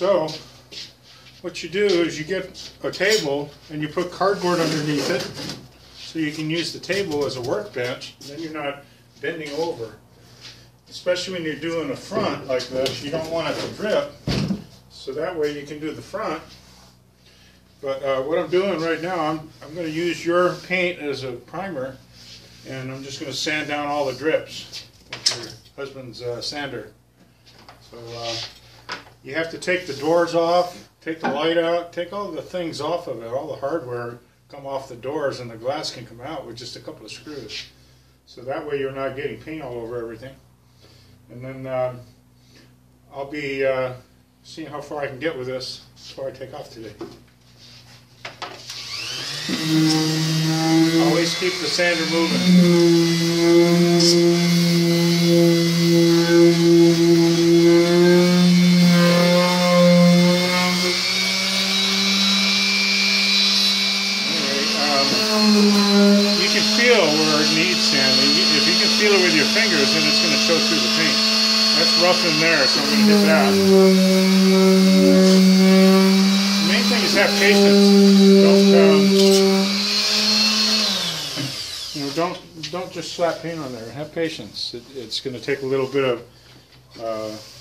So what you do is you get a table and you put cardboard underneath it so you can use the table as a workbench. Then you're not bending over. Especially when you're doing a front like this, you don't want it to drip. So that way you can do the front. But what I'm doing right now, I'm going to use your paint as a primer, and I'm just going to sand down all the drips with your husband's sander. So you have to take the doors off, take the light out, take all the things off of it, all the hardware come off the doors, and the glass can come out with just a couple of screws. So that way you're not getting paint all over everything. And then I'll be seeing how far I can get with this before I take off today. Always keep the sander moving. You can feel where it needs sanding. If you can feel it with your fingers, then it's going to show through the paint. That's rough in there, so I'm going to hit that. The main thing is have patience. Don't just slap paint on there. Have patience. It's going to take a little bit of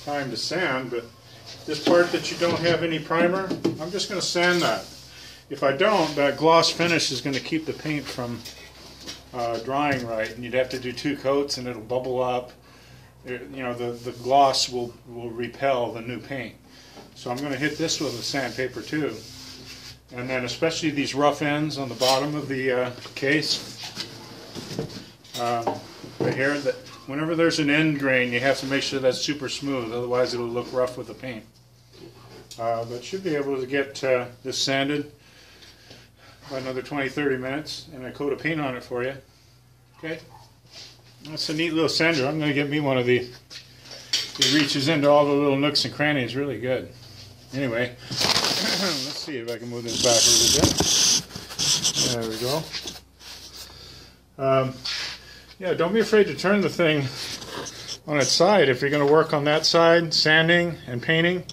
time to sand, but this part that you don't have any primer, I'm just going to sand that. If I don't, that gloss finish is going to keep the paint from drying right, and you'd have to do 2 coats, and it'll bubble up. You know, the gloss will repel the new paint. So I'm going to hit this with a sandpaper too. And then especially these rough ends on the bottom of the case. Right here, that whenever there's an end grain, you have to make sure that's super smooth, otherwise it'll look rough with the paint. But should be able to get this sanded by another 20-30 minutes, and a coat of paint on it for you. Okay, that's a neat little sander. I'm going to get me one of these. It reaches into all the little nooks and crannies really good. Anyway, let's see if I can move this back a little bit. There we go. Yeah, don't be afraid to turn the thing on its side if you're going to work on that side, sanding and painting,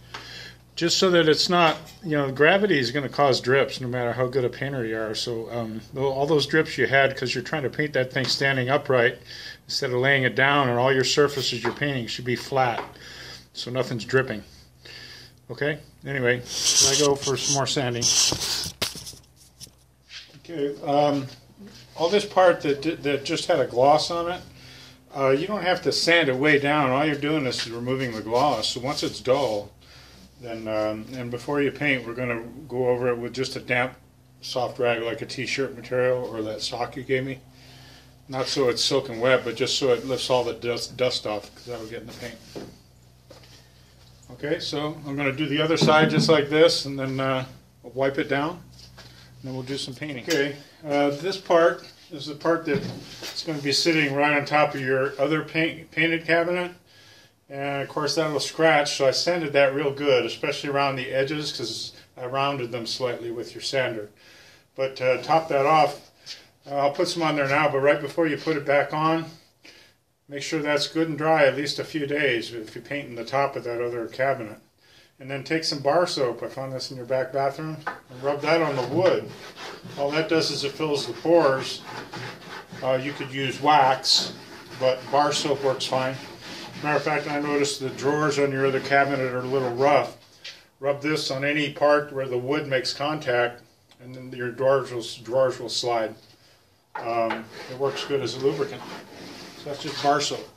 just so that it's not, you know, gravity is going to cause drips no matter how good a painter you are. So all those drips you had because you're trying to paint that thing standing upright instead of laying it down, and all your surfaces you're painting should be flat so nothing's dripping. Okay, anyway, I go for some more sanding. Okay, all this part that just had a gloss on it, you don't have to sand it way down. All you're doing is removing the gloss. So once it's dull, then and before you paint, we're going to go over it with just a damp, soft rag like a t-shirt material or that sock you gave me. Not so it's soaking wet, but just so it lifts all the dust off, because that'll get in the paint. Okay, so I'm going to do the other side just like this, and then wipe it down, and then we'll do some painting. Okay, this part is the part that's going to be sitting right on top of your other painted cabinet, and of course that'll scratch, so I sanded that real good, especially around the edges, because I rounded them slightly with your sander. But to top that off, I'll put some on there now, but right before you put it back on, make sure that's good and dry at least a few days if you're painting the top of that other cabinet. And then take some bar soap, I found this in your back bathroom, and rub that on the wood. All that does is it fills the pores. You could use wax, but bar soap works fine. Matter of fact, I noticed the drawers on your other cabinet are a little rough. Rub this on any part where the wood makes contact, and then your drawers will slide. It works good as a lubricant. So that's just bar soap.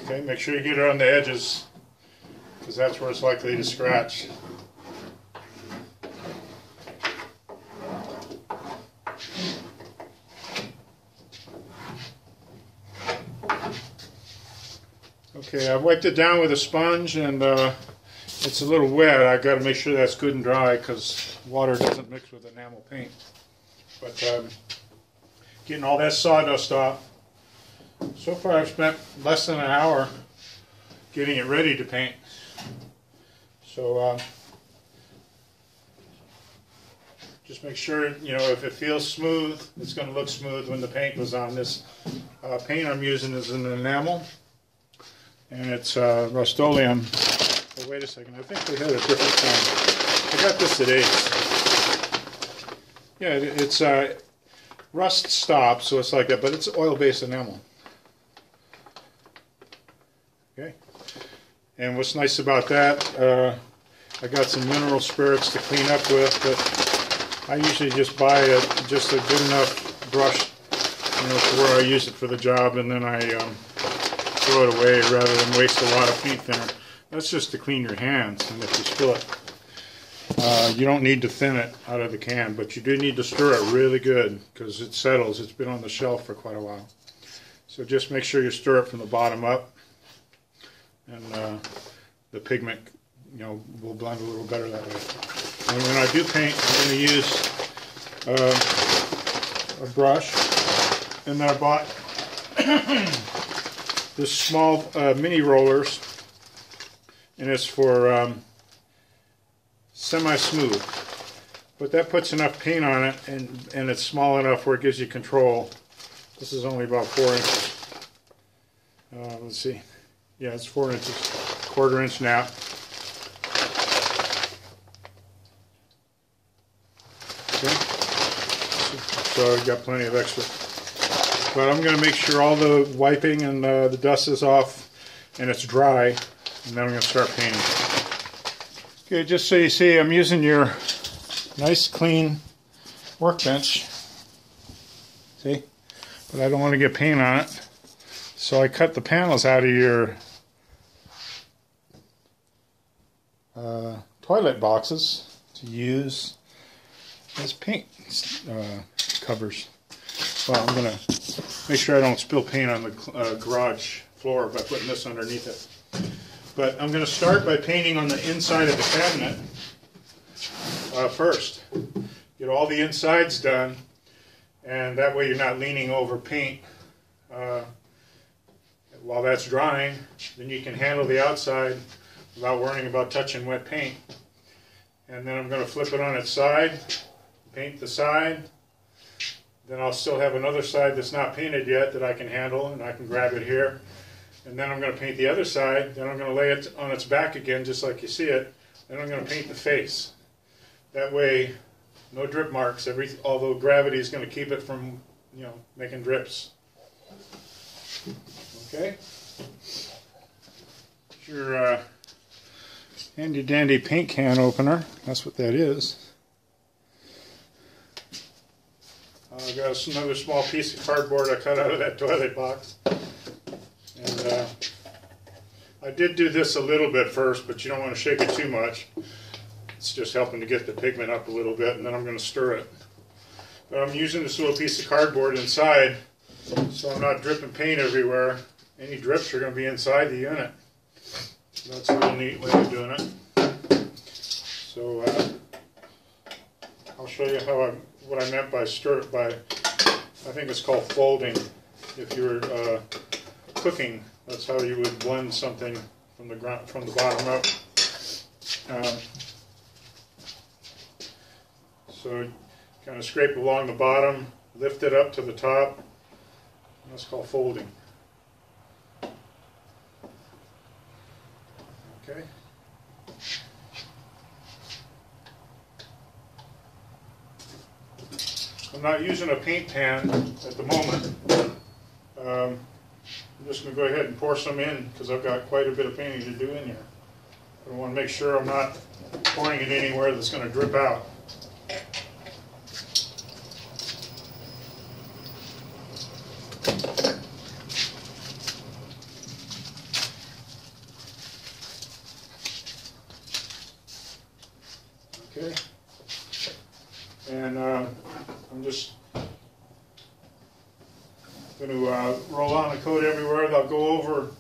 Okay, make sure you get it on the edges, because that's where it's likely to scratch. Okay, I've wiped it down with a sponge, and it's a little wet. I've got to make sure that's good and dry, because water doesn't mix with enamel paint. But getting all that sawdust off. So far I've spent less than an hour getting it ready to paint. So just make sure, you know, if it feels smooth, it's going to look smooth when the paint goes on. This paint I'm using is an enamel. and it's Rust-Oleum. Oh, wait a second, I think they had a different kind. I got this at Ace. Yeah, it's rust stop, so it's like that, but it's oil-based enamel. Okay, and what's nice about that, I got some mineral spirits to clean up with, but I usually just buy just a good enough brush, you know, for where I use it for the job, and then I throw it away rather than waste a lot of paint thinner. That's just to clean your hands, and if you spill it, you don't need to thin it out of the can, but you do need to stir it really good because it settles. It's been on the shelf for quite a while. So just make sure you stir it from the bottom up, and the pigment, you know, will blend a little better that way. And when I do paint, I'm going to use a brush, and then I bought this small mini rollers, and it's for semi-smooth. But that puts enough paint on it, and it's small enough where it gives you control. This is only about 4 inches. Let's see. Yeah, it's 4 inches. 1/4 inch nap. Okay. So I've got plenty of extra. But I'm going to make sure all the wiping and the dust is off and it's dry, and then I'm going to start painting. Okay, just so you see, I'm using your nice clean workbench. See? But I don't want to get paint on it. So I cut the panels out of your toilet boxes to use as paint covers. Well, I'm going to make sure I don't spill paint on the garage floor by putting this underneath it. But I'm going to start by painting on the inside of the cabinet first. Get all the insides done, and that way you're not leaning over paint while that's drying. Then you can handle the outside without worrying about touching wet paint. And then I'm going to flip it on its side, paint the side. Then I'll still have another side that's not painted yet that I can handle, and I can grab it here. And then I'm going to paint the other side. Then I'm going to lay it on its back again, just like you see it. Then I'm going to paint the face. That way, no drip marks. Although gravity is going to keep it from, you know, making drips. Okay. Your handy dandy paint can opener. That's what that is. I've got another small piece of cardboard I cut out of that toilet box. And I did do this a little bit first, but you don't want to shake it too much. It's just helping to get the pigment up a little bit, and then I'm going to stir it. But I'm using this little piece of cardboard inside, so I'm not dripping paint everywhere. Any drips are going to be inside the unit. So that's a real neat way of doing it. So I'll show you what I meant by stir it by, I think it's called folding. If you're cooking, that's how you would blend something from the bottom up. So kind of scrape along the bottom, lift it up to the top, and that's called folding. Okay. I'm not using a paint pan at the moment. I'm just going to go ahead and pour some in because I've got quite a bit of painting to do in here. I want to make sure I'm not pouring it anywhere that's going to drip out. Okay. And I'm just going to roll on the coat everywhere. They'll go over.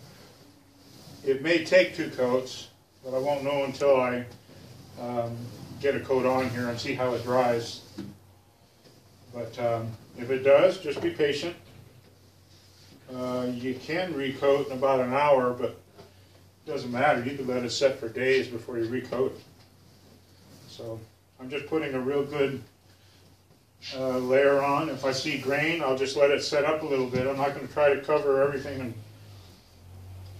It may take 2 coats, but I won't know until I get a coat on here and see how it dries. But if it does, just be patient. You can recoat in about an hour, but it doesn't matter. You can let it set for days before you recoat it. So I'm just putting a real good layer on. If I see grain, I'll just let it set up a little bit. I'm not going to try to cover everything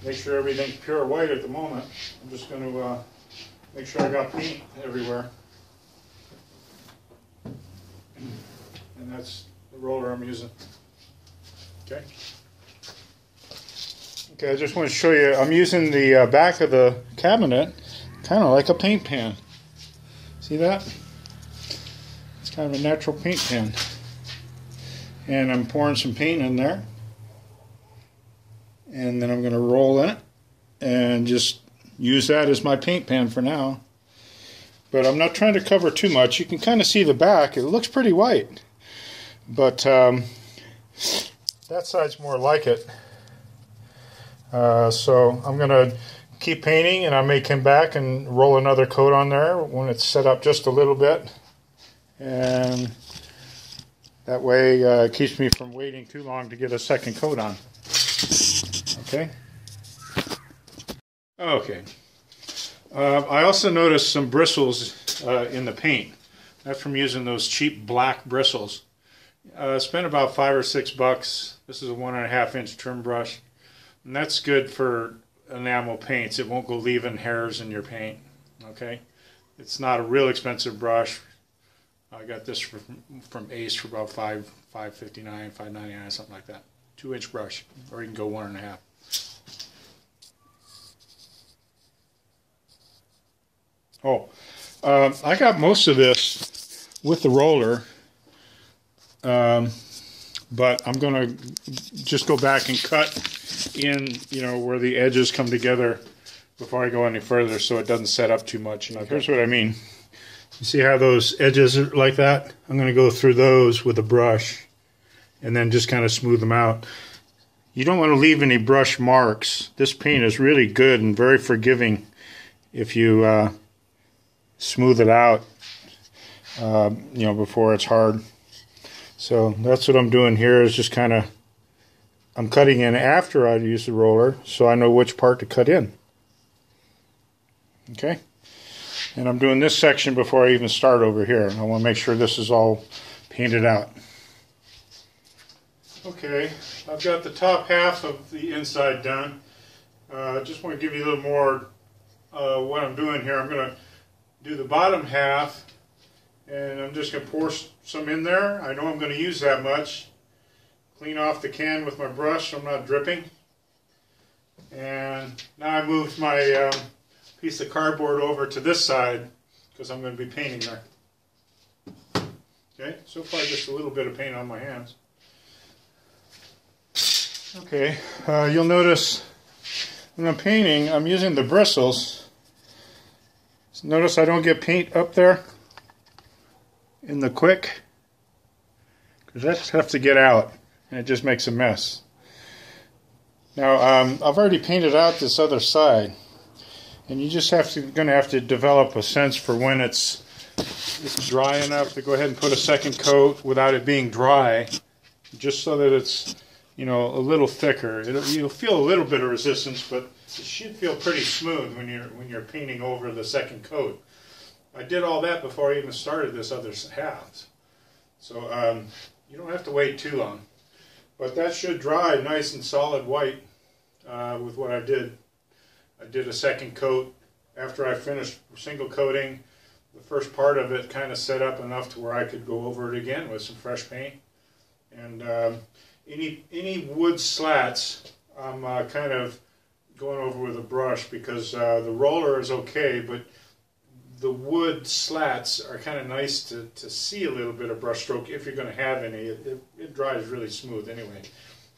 make sure everything's pure white at the moment. I'm just going to make sure I got paint everywhere. And that's the roller I'm using. Okay. Okay, I just want to show you, I'm using the back of the cabinet kind of like a paint pan. See that? It's kind of a natural paint pan. And I'm pouring some paint in there. And then I'm going to roll in it and just use that as my paint pan for now. But I'm not trying to cover too much. You can kind of see the back. It looks pretty white. But that side's more like it. So I'm going to keep painting, and I may come back and roll another coat on there when it's set up just a little bit. And that way it keeps me from waiting too long to get a second coat on. Okay. Okay. I also noticed some bristles in the paint. That's from using those cheap black bristles. Spent about $5 or $6. This is a 1.5 inch trim brush, and that's good for enamel paints. It won't go leaving hairs in your paint. Okay. It's not a real expensive brush. I got this from Ace for about $5.59, $5.99, something like that. 2-inch brush, or you can go 1.5. Oh, I got most of this with the roller, but I'm going to just go back and cut in, you know, where the edges come together before I go any further, so it doesn't set up too much. And here's what I mean. You see how those edges are like that? I'm going to go through those with a brush and then just kind of smooth them out. You don't want to leave any brush marks. This paint is really good and very forgiving if you smooth it out, you know, before it's hard. So that's what I'm doing here, is just kind of, I'm cutting in after I use the roller so I know which part to cut in. Okay. And I'm doing this section before I even start over here. I want to make sure this is all painted out. Okay, I've got the top half of the inside done. Just want to give you a little more what I'm doing here. I'm going to do the bottom half, and I'm just going to pour some in there. I know I'm going to use that much. Clean off the can with my brush so I'm not dripping. And now I moved my piece of cardboard over to this side because I'm going to be painting there. Okay, so far just a little bit of paint on my hands. Okay, you'll notice when I'm painting, I'm using the bristles. Notice I don't get paint up there in the quick, because that's tough to get out, and it just makes a mess. Now, I've already painted out this other side, and you just going to have to develop a sense for when it's dry enough to go ahead and put a second coat without it being dry, just so that it's, you know, a little thicker. You'll feel a little bit of resistance, but it should feel pretty smooth when you're painting over the second coat. I did all that before I even started this other half, so you don't have to wait too long. But that should dry nice and solid white with what I did. I did a second coat after I finished single coating. The first part of it kind of set up enough to where I could go over it again with some fresh paint. And any wood slats, I'm kind of going over with a brush, because the roller is okay, but the wood slats are kind of nice to see a little bit of brush stroke if you're going to have any. It dries really smooth anyway.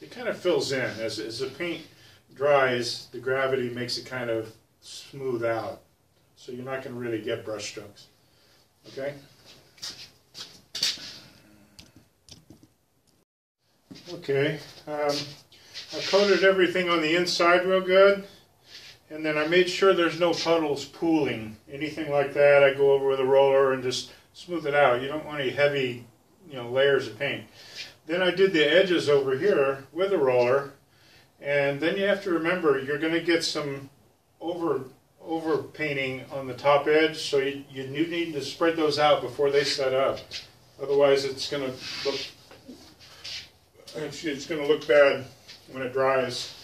It kind of fills in. As the paint dries, the gravity makes it kind of smooth out. So you're not going to really get brush strokes. Okay? Okay. I coated everything on the inside real good. And then I made sure there's no puddles pooling. Anything like that, I go over with a roller and just smooth it out. You don't want any heavy, you know, layers of paint. Then I did the edges over here with a roller. And then you have to remember, you're going to get some over painting on the top edge, so you need to spread those out before they set up. Otherwise, it's going to look bad when it dries.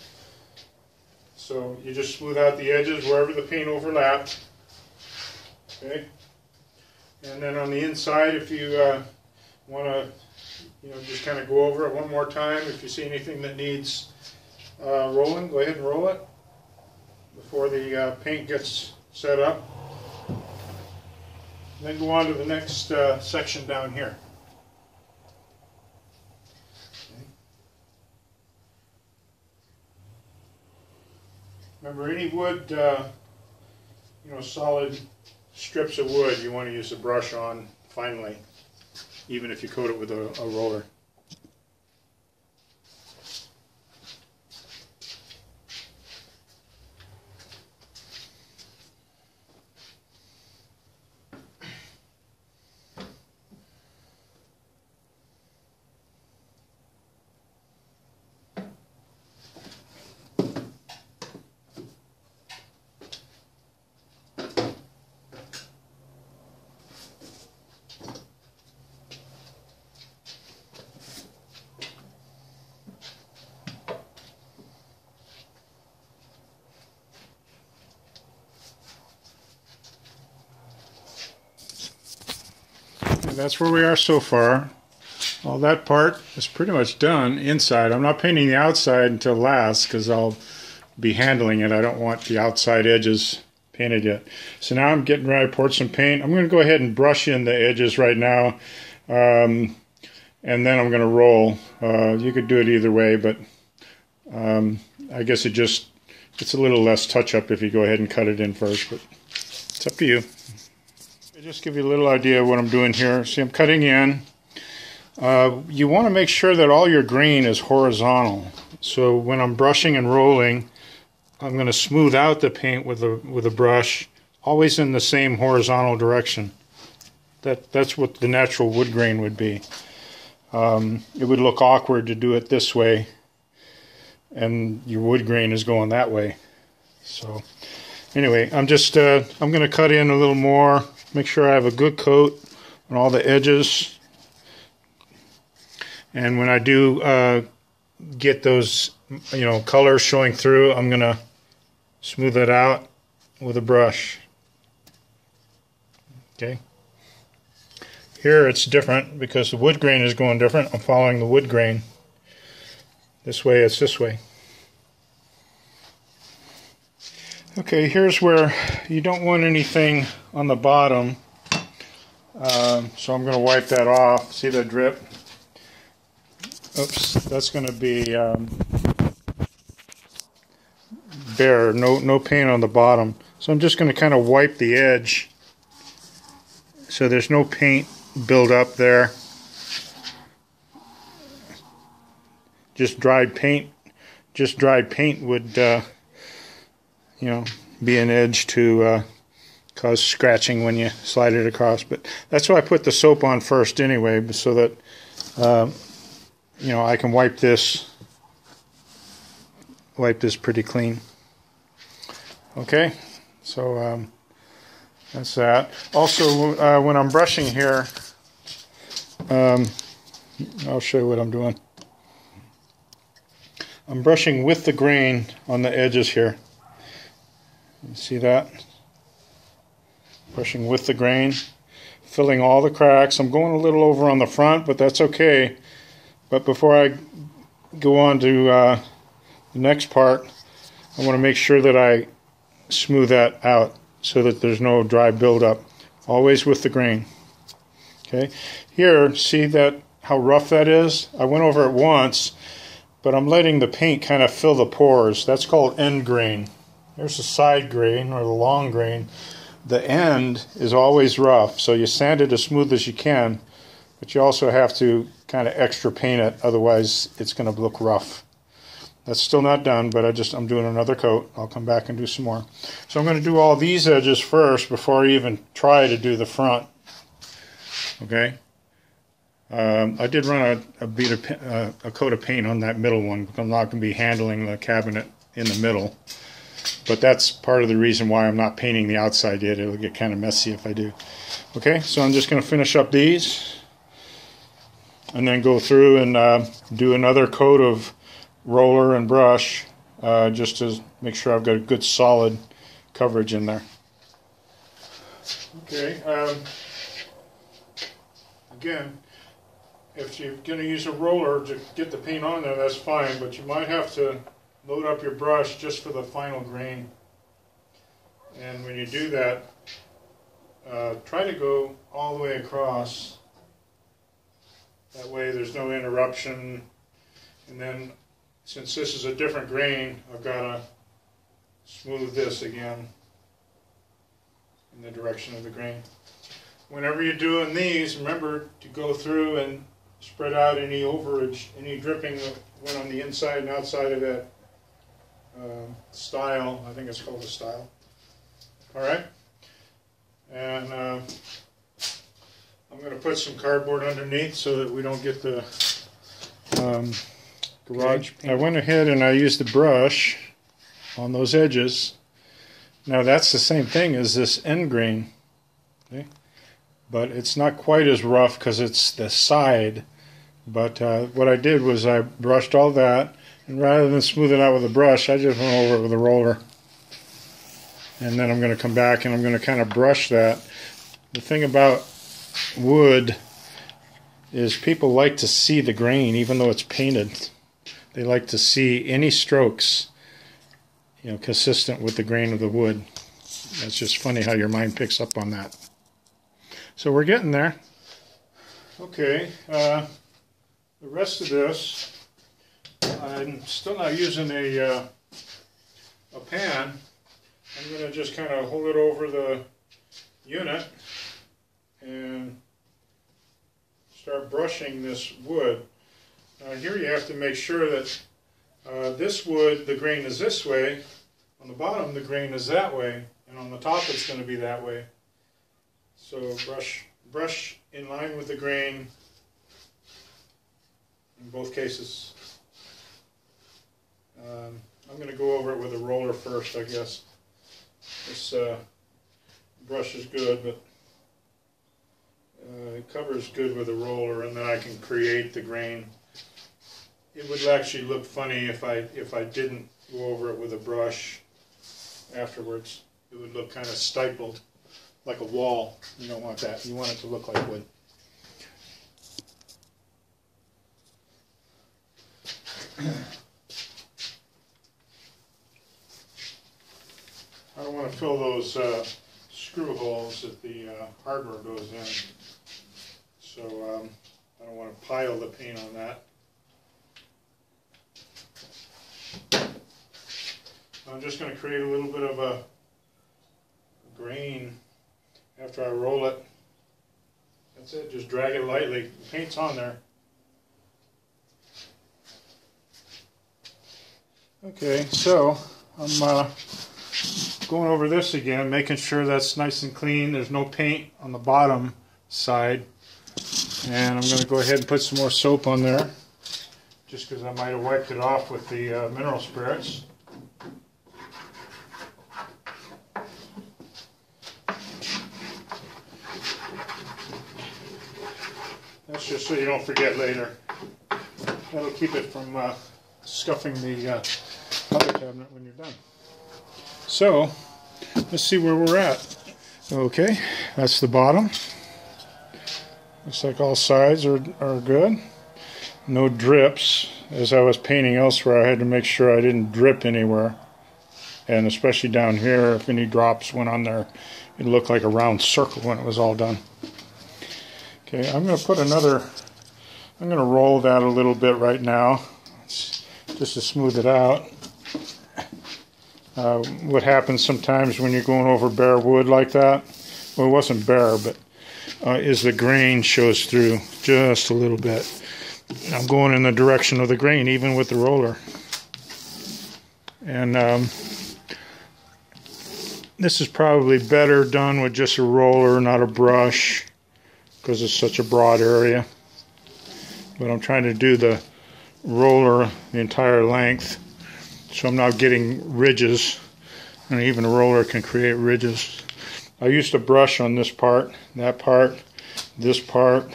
So you just smooth out the edges wherever the paint overlapped. Okay. And then on the inside, if you want to, just kind of go over it one more time. If you see anything that needs rolling, go ahead and roll it before the paint gets set up. Then go on to the next section down here. Remember, any wood, solid strips of wood, you want to use a brush on finally, even if you coat it with a roller. That's where we are so far. All that part is pretty much done inside. I'm not painting the outside until last because I'll be handling it. I don't want the outside edges painted yet. So now I'm getting ready to pour some paint. I'm going to go ahead and brush in the edges right now, and then I'm going to roll. You could do it either way, but I guess it's a little less touch-up if you go ahead and cut it in first, but it's up to you. Just give you a little idea of what I'm doing here. See, I'm cutting in. You want to make sure that all your grain is horizontal. So when I'm brushing and rolling, I'm going to smooth out the paint with a brush, always in the same horizontal direction. That's what the natural wood grain would be. It would look awkward to do it this way, and your wood grain is going that way. So anyway, I'm going to cut in a little more. Make sure I have a good coat on all the edges. And when I do get those, colors showing through, I'm going to smooth it out with a brush. Okay. Here it's different because the wood grain is going different. I'm following the wood grain. This way, it's this way. Okay, here's where you don't want anything on the bottom, so I'm going to wipe that off. See the drip? Oops, that's going to be bare, no paint on the bottom. So I'm just going to kind of wipe the edge so there's no paint build up there. Just dried paint would be an edge to cause scratching when you slide it across. But that's why I put the soap on first anyway, so that I can wipe this pretty clean. Okay, so that's that. Also, when I'm brushing here, I'll show you what I'm doing. I'm brushing with the grain on the edges here. You see that? Brushing with the grain, filling all the cracks. I'm going a little over on the front, but that's okay. But before I go on to the next part, I want to make sure that I smooth that out so that there's no dry buildup. Always with the grain. Okay. Here, see that how rough that is? I went over it once, but I'm letting the paint kind of fill the pores. That's called end grain. There's the side grain or the long grain. The end is always rough, so you sand it as smooth as you can, but you also have to kind of extra paint it, otherwise it's going to look rough. That's still not done, but I'm doing another coat. I'll come back and do some more. So I'm going to do all these edges first before I even try to do the front. Okay. I did run a coat of paint on that middle one. I'm not going to be handling the cabinet in the middle. But that's part of the reason why I'm not painting the outside yet. It'll get kind of messy if I do. Okay, so I'm just going to finish up these and then go through and do another coat of roller and brush just to make sure I've got a good solid coverage in there. Okay, again, if you're going to use a roller to get the paint on there, that's fine, but you might have to load up your brush just for the final grain. And when you do that, try to go all the way across. That way there's no interruption. And then, since this is a different grain, I've got to smooth this again in the direction of the grain. Whenever you're doing these, remember to go through and spread out any overage, any dripping that went on the inside and outside of that style. I think it's called a style. Alright? And I'm going to put some cardboard underneath so that we don't get the garage paint. I went ahead and I used the brush on those edges. Now that's the same thing as this end grain. Okay? But it's not quite as rough because it's the side. But what I did was I brushed all that, and rather than smooth it out with a brush, I just went over it with a roller. And then I'm going to come back and I'm going to kind of brush that. The thing about wood is people like to see the grain even though it's painted. They like to see any strokes, you know, consistent with the grain of the wood. That's just funny how your mind picks up on that. So we're getting there. Okay, the rest of this, I'm still not using a pan. I'm going to just kind of hold it over the unit and start brushing this wood. Now here you have to make sure that this wood, the grain is this way, on the bottom the grain is that way, and on the top it's going to be that way. So brush in line with the grain in both cases. I'm going to go over it with a roller first, I guess. This brush is good, but it covers good with a roller, and then I can create the grain. It would actually look funny if I didn't go over it with a brush afterwards. It would look kind of stippled, like a wall. You don't want that. You want it to look like wood. I don't want to fill those screw holes that the hardware goes in, so I don't want to pile the paint on that. I'm just going to create a little bit of a grain after I roll it. That's it, just drag it lightly. The paint's on there. Okay, so I'm going over this again, making sure that's nice and clean. There's no paint on the bottom side. And I'm going to go ahead and put some more soap on there, just because I might have wiped it off with the mineral spirits. That's just so you don't forget later. That'll keep it from scuffing the other cabinet when you're done. So, let's see where we're at. Okay, that's the bottom. Looks like all sides are good. No drips. As I was painting elsewhere, I had to make sure I didn't drip anywhere. And especially down here, if any drops went on there, it looked like a round circle when it was all done. Okay, I'm going to roll that a little bit right now, just to smooth it out. What happens sometimes when you're going over bare wood like that, well, it wasn't bare, but is the grain shows through just a little bit. I'm going in the direction of the grain, even with the roller. And this is probably better done with just a roller, not a brush, because it's such a broad area. But I'm trying to do the roller the entire length, so I'm not getting ridges, and even a roller can create ridges. I used a brush on this part, that part, this part,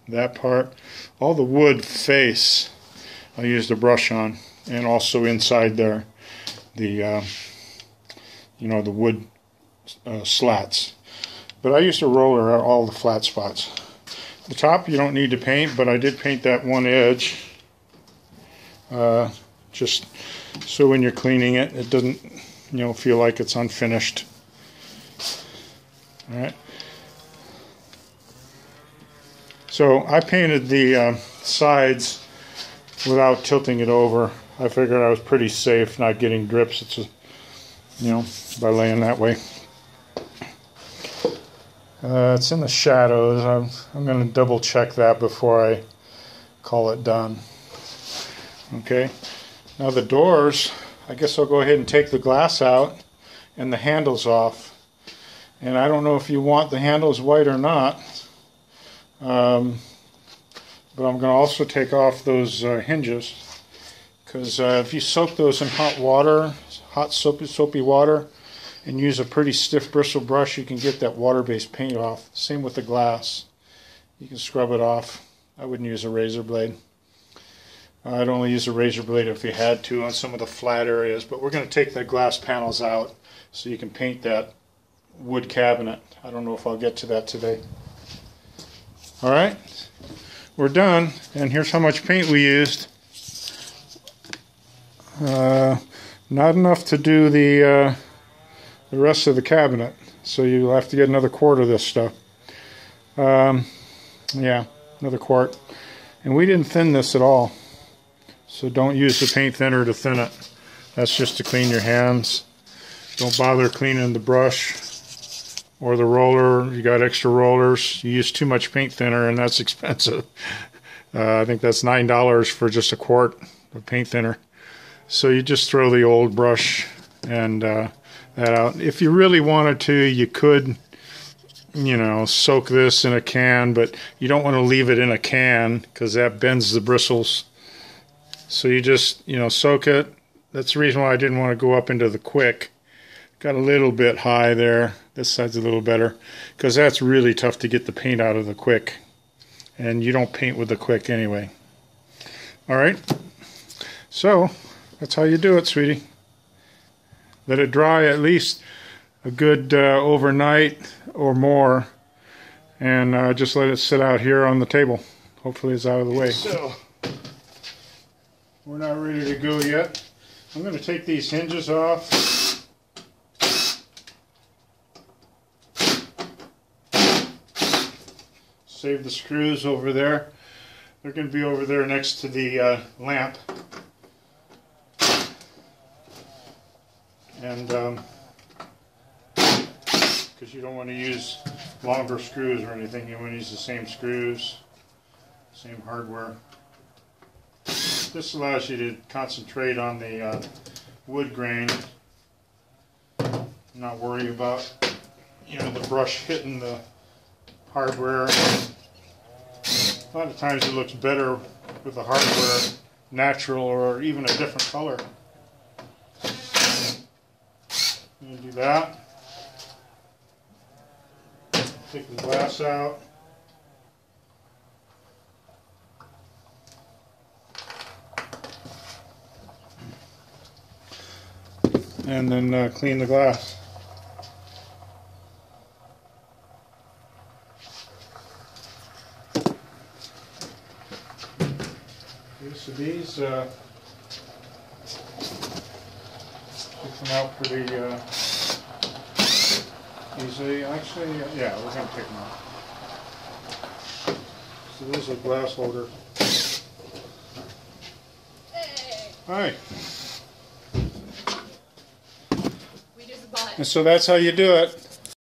that part. All the wood face I used a brush on, and also inside there. the the wood slats. But I used to roller out all the flat spots. The top you don't need to paint, but I did paint that one edge, just so when you're cleaning it, it doesn't feel like it's unfinished. All right. So I painted the sides without tilting it over. I figured I was pretty safe not getting drips. It's by laying that way. It's in the shadows. I'm going to double check that before I call it done. Okay. Now the doors, I guess I'll go ahead and take the glass out and the handles off. And I don't know if you want the handles white or not. But I'm going to also take off those hinges. Because if you soak those in hot water, hot soapy water, and use a pretty stiff bristle brush, you can get that water-based paint off. Same with the glass. You can scrub it off. I wouldn't use a razor blade. I'd only use a razor blade if you had to on some of the flat areas. But we're going to take the glass panels out so you can paint that wood cabinet. I don't know if I'll get to that today. Alright, we're done. And here's how much paint we used. Not enough to do the rest of the cabinet, so you'll have to get another quart of this stuff. Yeah, another quart. And we didn't thin this at all, so don't use the paint thinner to thin it. That's just to clean your hands. Don't bother cleaning the brush or the roller. You got extra rollers. You use too much paint thinner, and that's expensive. I think that's $9 for just a quart of paint thinner. So you just throw the old brush and that out. If you really wanted to, you could, soak this in a can, but you don't want to leave it in a can because that bends the bristles. So you just, soak it. That's the reason why I didn't want to go up into the quick. Got a little bit high there. This side's a little better because that's really tough to get the paint out of the quick. And you don't paint with the quick anyway. All right. So that's how you do it, sweetie. Let it dry at least a good overnight or more, and just let it sit out here on the table. Hopefully it's out of the way. So we're not ready to go yet. I'm going to take these hinges off. Save the screws over there. They're going to be over there next to the lamp. And because you don't want to use longer screws or anything, you want to use the same screws, same hardware. This allows you to concentrate on the wood grain, not worry about the brush hitting the hardware. A lot of times it looks better with the hardware natural or even a different color. You do that. Take the glass out. And then clean the glass. Okay, so these take them out pretty easily. Actually, yeah, we're going to take them out. So this is a glass holder. Hey. Hi. We just bought. And so that's how you do it.